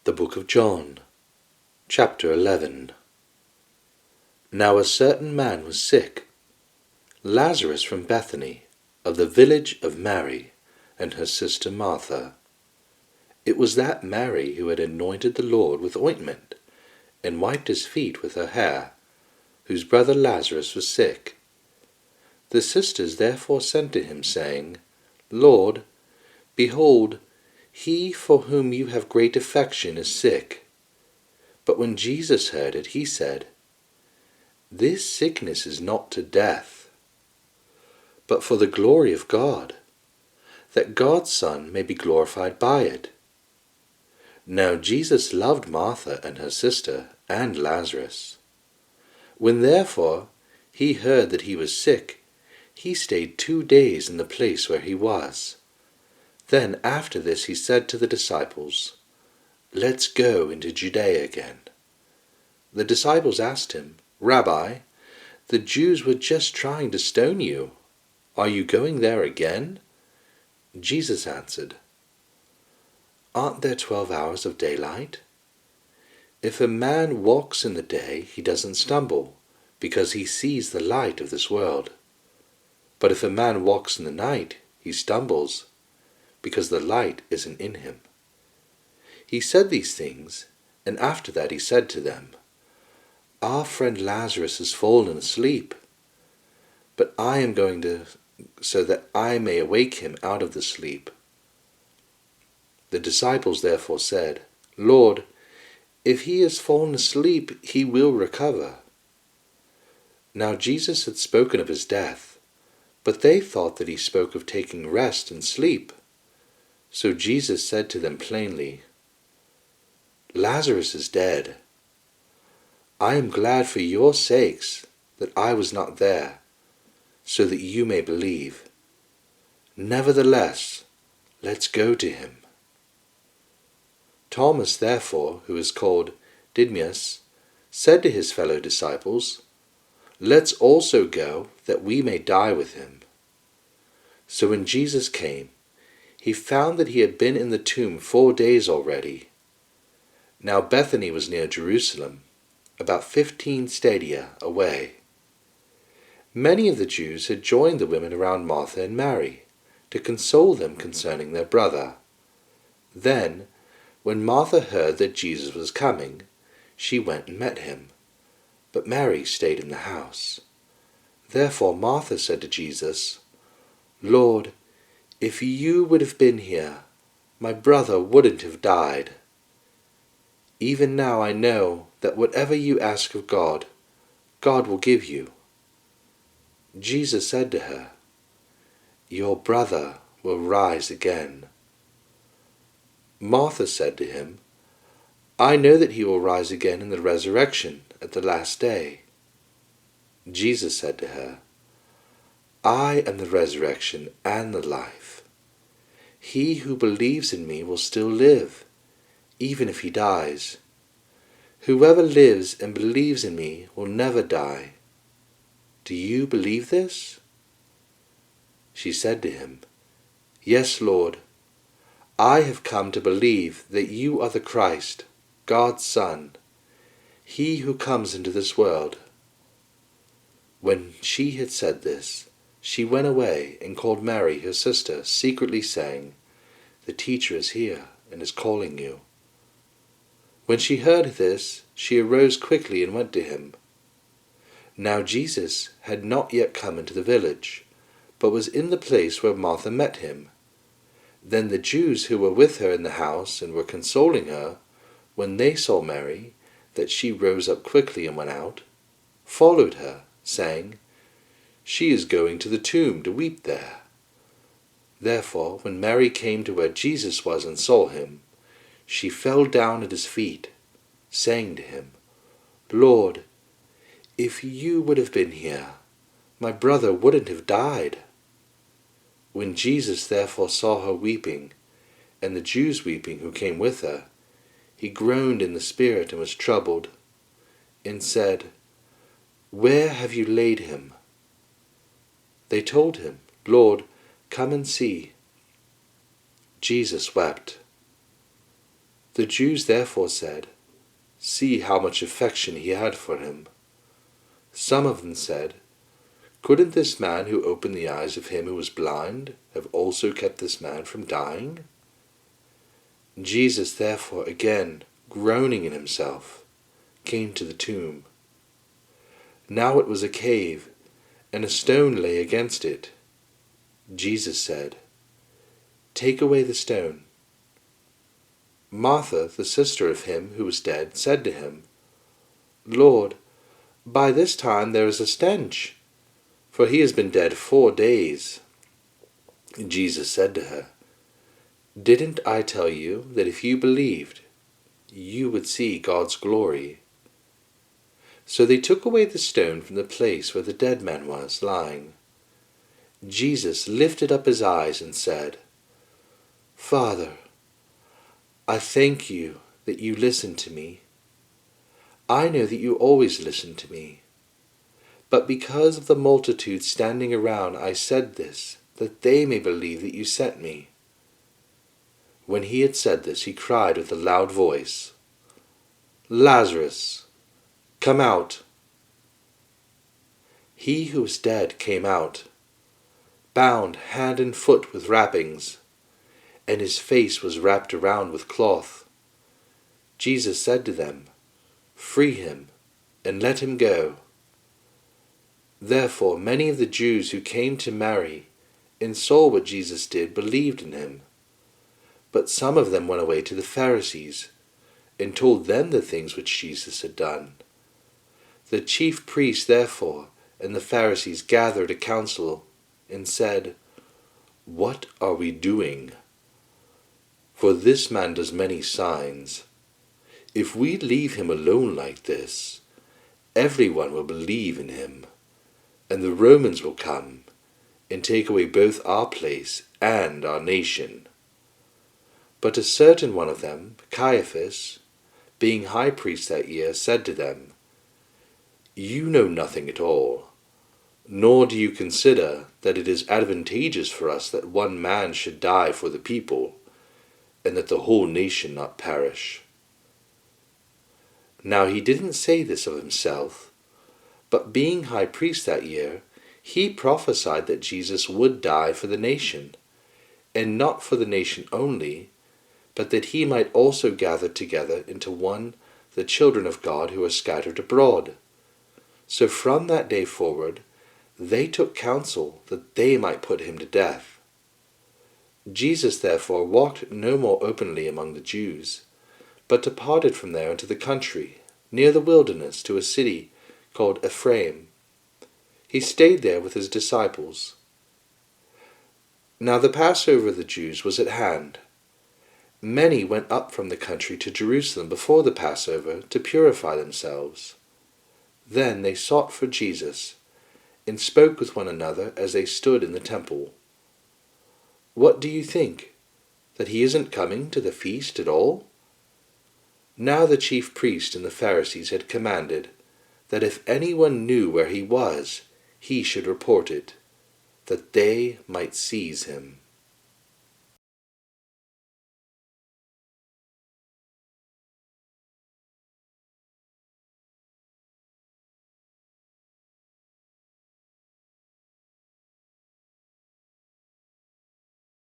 The Book of John, chapter 11. Now a certain man was sick, Lazarus from Bethany, of the village of Mary and her sister Martha. It was that Mary who had anointed the Lord with ointment and wiped his feet with her hair, whose brother Lazarus was sick. The sisters therefore sent to him, saying, Lord, behold, he for whom you have great affection is sick. But when Jesus heard it, he said, This sickness is not to death, but for the glory of God, that God's Son may be glorified by it. Now Jesus loved Martha and her sister and Lazarus. When therefore he heard that he was sick, he stayed 2 days in the place where he was. Then after this he said to the disciples, Let's go into Judea again. The disciples asked him, Rabbi, the Jews were just trying to stone you. Are you going there again? Jesus answered, Aren't there 12 hours of daylight? If a man walks in the day, he doesn't stumble, because he sees the light of this world. But if a man walks in the night, he stumbles, because the light isn't in him. He said these things, and after that he said to them, Our friend Lazarus has fallen asleep, but I am going so that I may awake him out of the sleep. The disciples therefore said, Lord, if he has fallen asleep, he will recover. Now Jesus had spoken of his death, but they thought that he spoke of taking rest and sleep. So Jesus said to them plainly, Lazarus is dead. I am glad for your sakes that I was not there, so that you may believe. Nevertheless, let's go to him. Thomas, therefore, who is called Didymus, said to his fellow disciples, Let's also go, that we may die with him. So when Jesus came, he found that he had been in the tomb 4 days already. Now Bethany was near Jerusalem, about 15 stadia away. Many of the Jews had joined the women around Martha and Mary, to console them concerning their brother. Then, when Martha heard that Jesus was coming, she went and met him, but Mary stayed in the house. Therefore Martha said to Jesus, Lord, if you would have been here, my brother wouldn't have died. Even now I know that whatever you ask of God, God will give you. Jesus said to her, Your brother will rise again. Martha said to him, I know that he will rise again in the resurrection at the last day. Jesus said to her, I am the resurrection and the life. He who believes in me will still live, even if he dies. Whoever lives and believes in me will never die. Do you believe this? She said to him, Yes, Lord. I have come to believe that you are the Christ, God's Son, he who comes into this world. When she had said this, she went away and called Mary, her sister, secretly saying, The teacher is here and is calling you. When she heard this, she arose quickly and went to him. Now Jesus had not yet come into the village, but was in the place where Martha met him. Then the Jews who were with her in the house and were consoling her, when they saw Mary, that she rose up quickly and went out, followed her, saying, She is going to the tomb to weep there. Therefore, when Mary came to where Jesus was and saw him, she fell down at his feet, saying to him, Lord, if you would have been here, my brother wouldn't have died. When Jesus therefore saw her weeping, and the Jews weeping who came with her, he groaned in the spirit and was troubled, and said, Where have you laid him? They told him, Lord, come and see. Jesus wept. The Jews therefore said, "See how much affection he had for him." Some of them said, "Couldn't this man who opened the eyes of him who was blind have also kept this man from dying?" Jesus therefore, again groaning in himself, came to the tomb. Now it was a cave, and a stone lay against it. Jesus said, "Take away the stone." Martha, the sister of him who was dead, said to him, "Lord, by this time there is a stench, for he has been dead 4 days." Jesus said to her, "Didn't I tell you that if you believed, you would see God's glory?" So they took away the stone from the place where the dead man was lying. Jesus lifted up his eyes and said, "Father, I thank you that you listened to me. I know that you always listen to me. But because of the multitude standing around, I said this, that they may believe that you sent me." When he had said this, he cried with a loud voice, "Lazarus, come out!" He who was dead came out, bound hand and foot with wrappings, and his face was wrapped around with cloth. Jesus said to them, "Free him, and let him go." Therefore many of the Jews who came to Mary and saw what Jesus did believed in him. But some of them went away to the Pharisees and told them the things which Jesus had done. The chief priests therefore and the Pharisees gathered a council and said, "What are we doing? For this man does many signs. If we leave him alone like this, everyone will believe in him, and the Romans will come and take away both our place and our nation." But a certain one of them, Caiaphas, being high priest that year, said to them, "You know nothing at all, nor do you consider that it is advantageous for us that one man should die for the people, and that the whole nation not perish." Now he didn't say this of himself, but being high priest that year, he prophesied that Jesus would die for the nation, and not for the nation only, but that he might also gather together into one the children of God who are scattered abroad. So from that day forward, they took counsel that they might put him to death. Jesus therefore walked no more openly among the Jews, but departed from there into the country, near the wilderness, to a city called Ephraim. He stayed there with his disciples. Now the Passover of the Jews was at hand. Many went up from the country to Jerusalem before the Passover to purify themselves. Then they sought for Jesus, and spoke with one another as they stood in the temple. "What do you think? That he isn't coming to the feast at all?" Now the chief priests and the Pharisees had commanded that if anyone knew where he was, he should report it, that they might seize him.